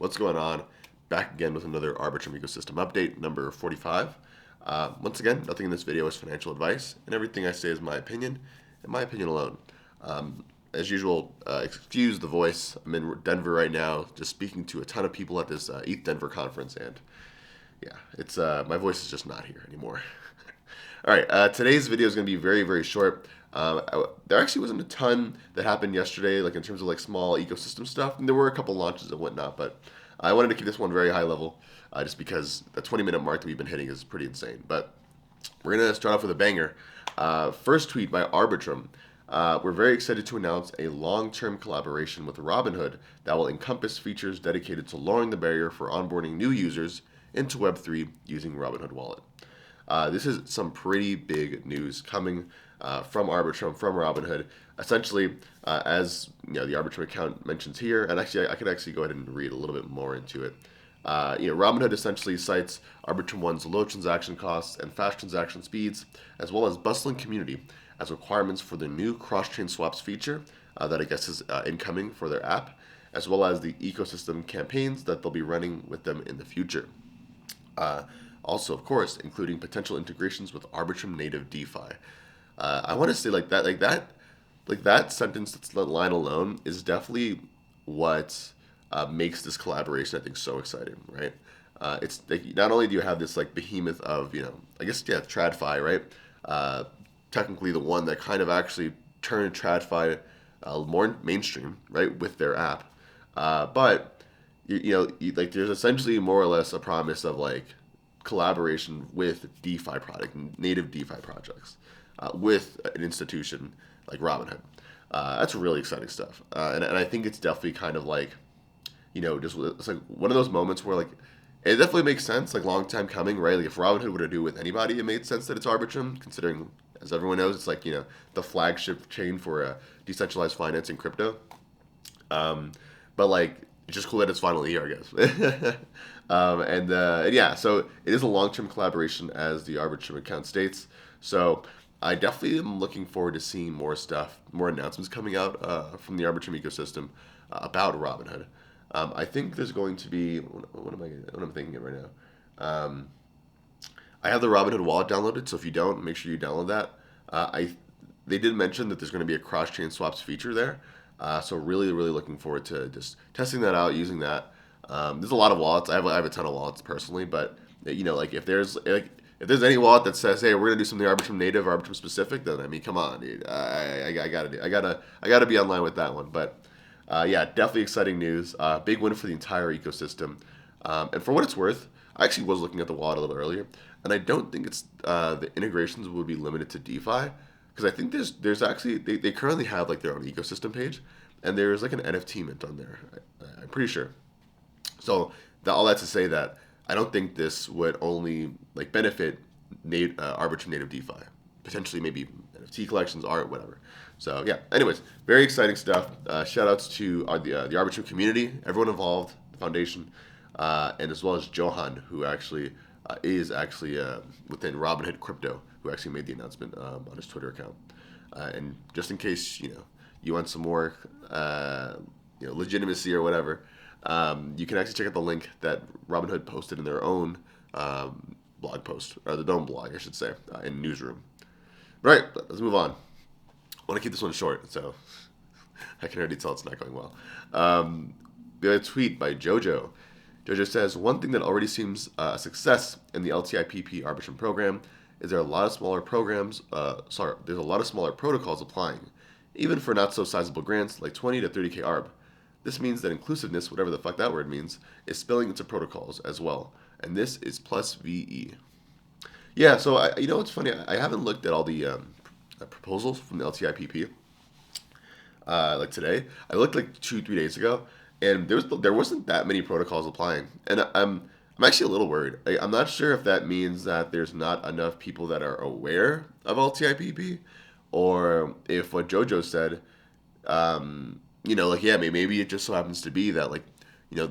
What's going on? Back again with another Arbitrum ecosystem update, number 45. Once again, nothing in this video is financial advice, and everything I say is my opinion, and my opinion alone. As usual, excuse the voice. I'm in Denver right now, just speaking to a ton of people at this ETH Denver conference, and yeah, it's my voice is just not here anymore. All right, today's video is going to be very, very short. There actually wasn't a ton that happened yesterday, like in terms of like small ecosystem stuff. And there were a couple launches and whatnot, but I wanted to keep this one very high level, just because the 20-minute mark that we've been hitting is pretty insane. But we're gonna start off with a banger. First tweet by Arbitrum. We're very excited to announce a long-term collaboration with Robinhood that will encompass features dedicated to lowering the barrier for onboarding new users into Web3 using Robinhood Wallet. This is some pretty big news coming from Arbitrum, from Robinhood. Essentially, as you know, the Arbitrum account mentions here, and actually, I could actually go ahead and read a little bit more into it. Robinhood essentially cites Arbitrum One's low transaction costs and fast transaction speeds, as well as bustling community, as requirements for the new cross-chain swaps feature that I guess is incoming for their app, as well as the ecosystem campaigns that they'll be running with them in the future. Also, of course, including potential integrations with Arbitrum native DeFi. I want to say like that sentence, that line alone, is definitely what makes this collaboration, I think, so exciting, right? It's like, not only do you have this like behemoth of, I guess, yeah, TradFi, right? Technically the one that kind of actually turned TradFi more mainstream, right, with their app. But like there's essentially more or less a promise of like collaboration with DeFi product, native DeFi projects, with an institution like Robinhood. That's really exciting stuff, and I think it's definitely kind of like, just it's like one of those moments where like it definitely makes sense, like long time coming, right? Like if Robinhood were to do with anybody, it made sense that it's Arbitrum, considering, as everyone knows, it's like the flagship chain for decentralized finance and crypto. But like it's just cool that it's finally here, I guess. And yeah, so it is a long-term collaboration, as the Arbitrum account states. So I definitely am looking forward to seeing more stuff, more announcements coming out from the Arbitrum ecosystem about Robinhood. I think there's going to be what am I thinking of right now? I have the Robinhood wallet downloaded, so if you don't, make sure you download that. They did mention that there's going to be a cross-chain swaps feature there. So really, really looking forward to just testing that out, using that. There's a lot of wallets. I have a ton of wallets personally, but like if there's any wallet that says, hey, we're gonna do something Arbitrum native, Arbitrum specific, then I mean, come on, dude. I gotta be online with that one. But yeah, definitely exciting news. Big win for the entire ecosystem. And for what it's worth, I actually was looking at the wallet a little earlier, and I don't think it's the integrations would be limited to DeFi, because I think there's actually they currently have like their own ecosystem page, and there's like an NFT mint on there. I'm pretty sure. So all that to say that I don't think this would only like benefit Arbitrum native DeFi, potentially maybe NFT collections, art, whatever. So yeah. Anyways, very exciting stuff. Shout outs to the Arbitrum community, everyone involved, the foundation, and as well as Johan, who actually is actually within Robinhood Crypto, who actually made the announcement on his Twitter account. And just in case you want some more legitimacy or whatever, you can actually check out the link that Robinhood posted in their own blog post, or their own blog, I should say, in Newsroom. Right, let's move on. I want to keep this one short, so I can already tell it's not going well. We have a tweet by Jojo. Jojo says, one thing that already seems a success in the LTIPP Arbitrum program is there are a lot of smaller there's a lot of smaller protocols applying, even for not so sizable grants like 20 to 30k ARB. This means that inclusiveness, whatever the fuck that word means, is spilling into protocols as well, and this is plus VE. Yeah, so it's funny. I haven't looked at all the proposals from the LTIPP like today. I looked like 2-3 days ago, and there wasn't that many protocols applying, and I'm actually a little worried. I'm not sure if that means that there's not enough people that are aware of LTIPP, or if what Jojo said, like, yeah, maybe it just so happens to be that like the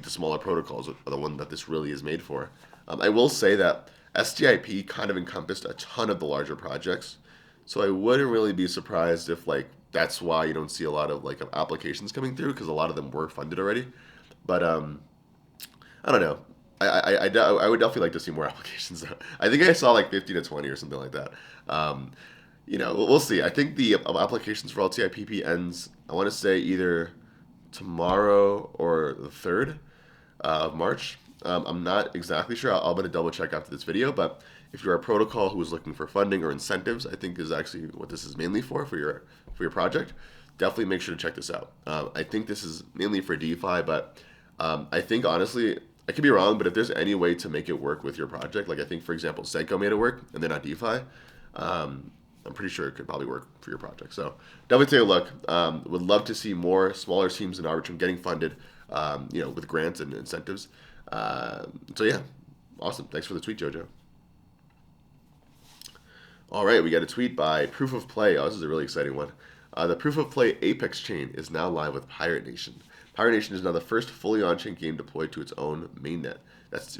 smaller protocols are the one that this really is made for. I will say that STIP kind of encompassed a ton of the larger projects, so I wouldn't really be surprised if like that's why you don't see a lot of like applications coming through, because a lot of them were funded already. But I don't know. I would definitely like to see more applications though. I think I saw like 50 to 20 or something like that. Um, we'll see. I think the applications for LTIPP ends, I want to say either tomorrow or the 3rd of March. I'm not exactly sure. I'm going to double check after this video, but if you're a protocol who is looking for funding or incentives, I think is actually what this is mainly for your project. Definitely make sure to check this out. I think this is mainly for DeFi, but I think honestly, I could be wrong, but if there's any way to make it work with your project, like I think for example, Senko made it work, and they're not DeFi. I'm pretty sure it could probably work for your project. So definitely take a look. Would love to see more smaller teams in Arbitrum getting funded, with grants and incentives. So yeah, awesome. Thanks for the tweet, Jojo. All right, we got a tweet by Proof of Play. Oh, this is a really exciting one. The Proof of Play Apex chain is now live with Pirate Nation. Pirate Nation is now the first fully on-chain game deployed to its own mainnet. That's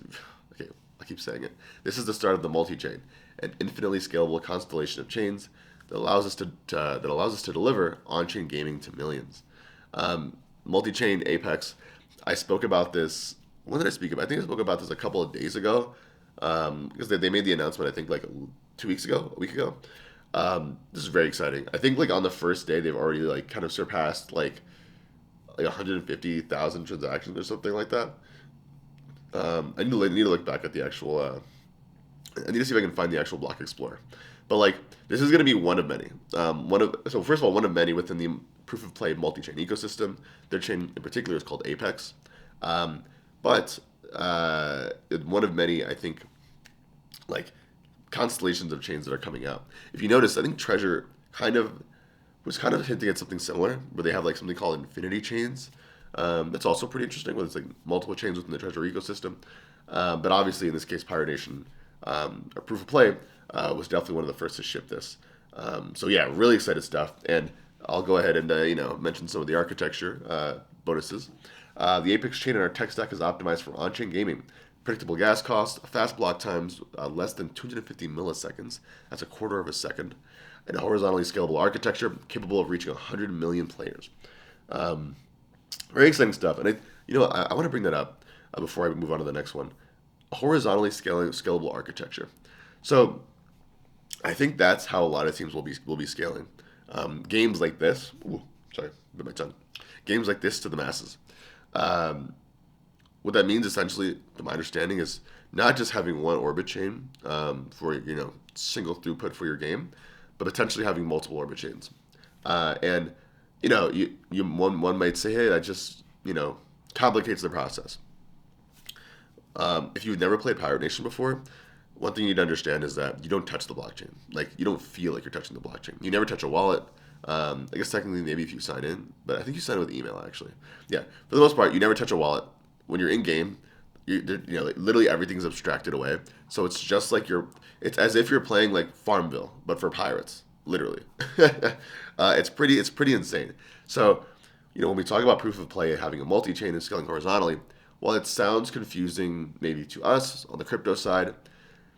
okay. I keep saying it. This is the start of the Multichain, an infinitely scalable constellation of chains that allows us to deliver on-chain gaming to millions. Multichain Apex. I spoke about this. When did I speak about? I think I spoke about this a couple of days ago, because they made the announcement. I think like 2 weeks ago, a week ago. This is very exciting. I think like on the first day they've already like kind of surpassed like 150,000 transactions or something like that. I need to look back at the actual. I need to see if I can find the actual block explorer. But like this is going to be one of many. So first of all, one of many within the proof of play multi-chain ecosystem. Their chain in particular is called Apex. But one of many, I think, like constellations of chains that are coming out. If you notice, I think Treasure was kind of hinting at something similar, where they have like something called infinity chains. That's also pretty interesting, where it's like multiple chains within the Treasure ecosystem. But obviously, in this case, Pirate Nation, or Proof of Play, was definitely one of the first to ship this. So yeah, really excited stuff. And I'll go ahead and mention some of the architecture bonuses. The Apex chain in our tech stack is optimized for on-chain gaming. Predictable gas costs, fast block times, less than 250 milliseconds. That's a quarter of a second. And a horizontally scalable architecture capable of reaching 100 million players. Very exciting stuff. And I want to bring that up before I move on to the next one. A horizontally scalable architecture. So I think that's how a lot of teams will be scaling. Games like this. Ooh, sorry, bit my tongue. Games like this to the masses. What that means essentially, to my understanding, is not just having one orbit chain for single throughput for your game, but potentially having multiple orbit chains. And one might say, hey, that just complicates the process. If you've never played Pirate Nation before, one thing you need to understand is that you don't touch the blockchain. Like you don't feel like you're touching the blockchain. You never touch a wallet. I guess technically maybe if you sign in, but I think you sign in with email actually. Yeah, for the most part, you never touch a wallet. When you're in game, literally everything's abstracted away. So it's just like it's as if you're playing like Farmville, but for pirates, literally. It's pretty insane. So, when we talk about proof of play having a multi-chain and scaling horizontally, while it sounds confusing maybe to us on the crypto side,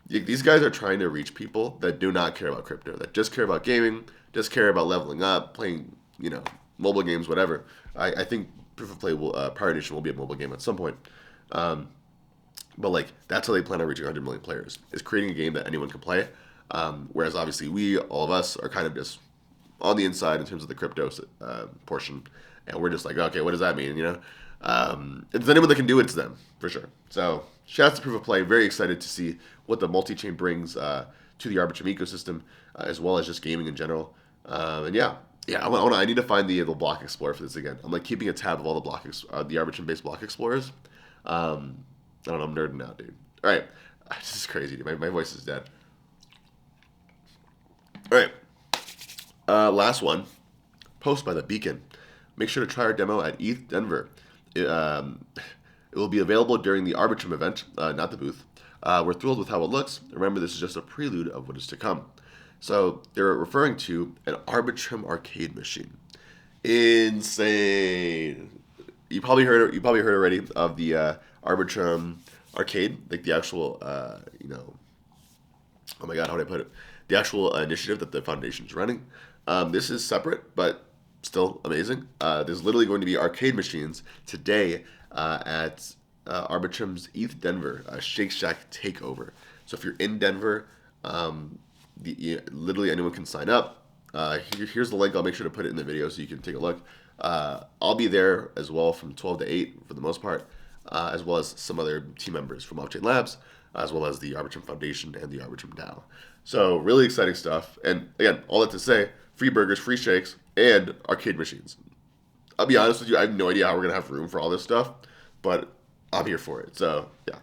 these guys are trying to reach people that do not care about crypto, that just care about gaming, just care about leveling up, playing, mobile games, whatever. I think Proof of Play Pirate Nation will be a mobile game at some point. But like that's how they plan on reaching 100 million players, is creating a game that anyone can play. Whereas obviously all of us are kind of just on the inside in terms of the crypto portion, and we're just like, okay, what does that mean? If there's anyone that can do it, it's them for sure. So shout out to Proof of Play. Very excited to see what the multi-chain brings to the Arbitrum ecosystem, as well as just gaming in general. And yeah, I need to find the block explorer for this again. I'm like keeping a tab of all the the Arbitrum-based block explorers. I don't know, I'm nerding out, dude. All right, this is crazy, dude. My voice is dead. All right, last one. Post by the Beacon. Make sure to try our demo at ETH Denver. It will be available during the Arbitrum event, not the booth. We're thrilled with how it looks. Remember, this is just a prelude of what is to come. So they're referring to an Arbitrum arcade machine. Insane. You probably heard already of the Arbitrum arcade, like the actual oh my god, how would I put it? The actual initiative that the foundation is running. This is separate, but still amazing. There's literally going to be arcade machines today at Arbitrum's ETH Denver Shake Shack takeover. So if you're in Denver, literally anyone can sign up. Here's the link. I'll make sure to put it in the video so you can take a look. I'll be there as well from 12 to 8 for the most part, as well as some other team members from Offchain Labs, as well as the Arbitrum Foundation and the Arbitrum DAO. So really exciting stuff. And again, all that to say, free burgers, free shakes, and arcade machines. I'll be honest with you, I have no idea how we're going to have room for all this stuff, but I'm here for it. So, yeah.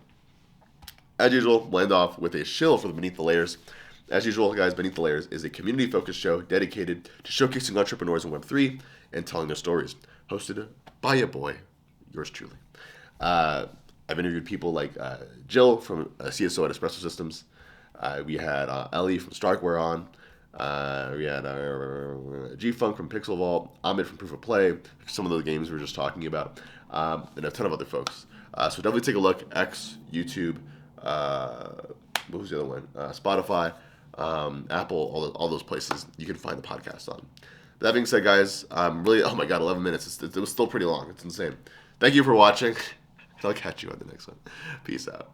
As usual, we'll end off with a shill for the Beneath the Layers. As usual, guys, Beneath the Layers is a community-focused show dedicated to showcasing entrepreneurs in Web3 and telling their stories. Hosted by a boy, yours truly. I've interviewed people like Jill from CSO at Espresso Systems. We had Ellie from Starkware on. We had G-Funk from Pixel Vault, Amit from Proof of Play, some of those games we were just talking about, and a ton of other folks. So definitely take a look. X, YouTube, what was the other one? Spotify, Apple, all those places you can find the podcast on. That being said, guys, really, oh my god, 11 minutes. It was still pretty long. It's insane. Thank you for watching. I'll catch you on the next one. Peace out.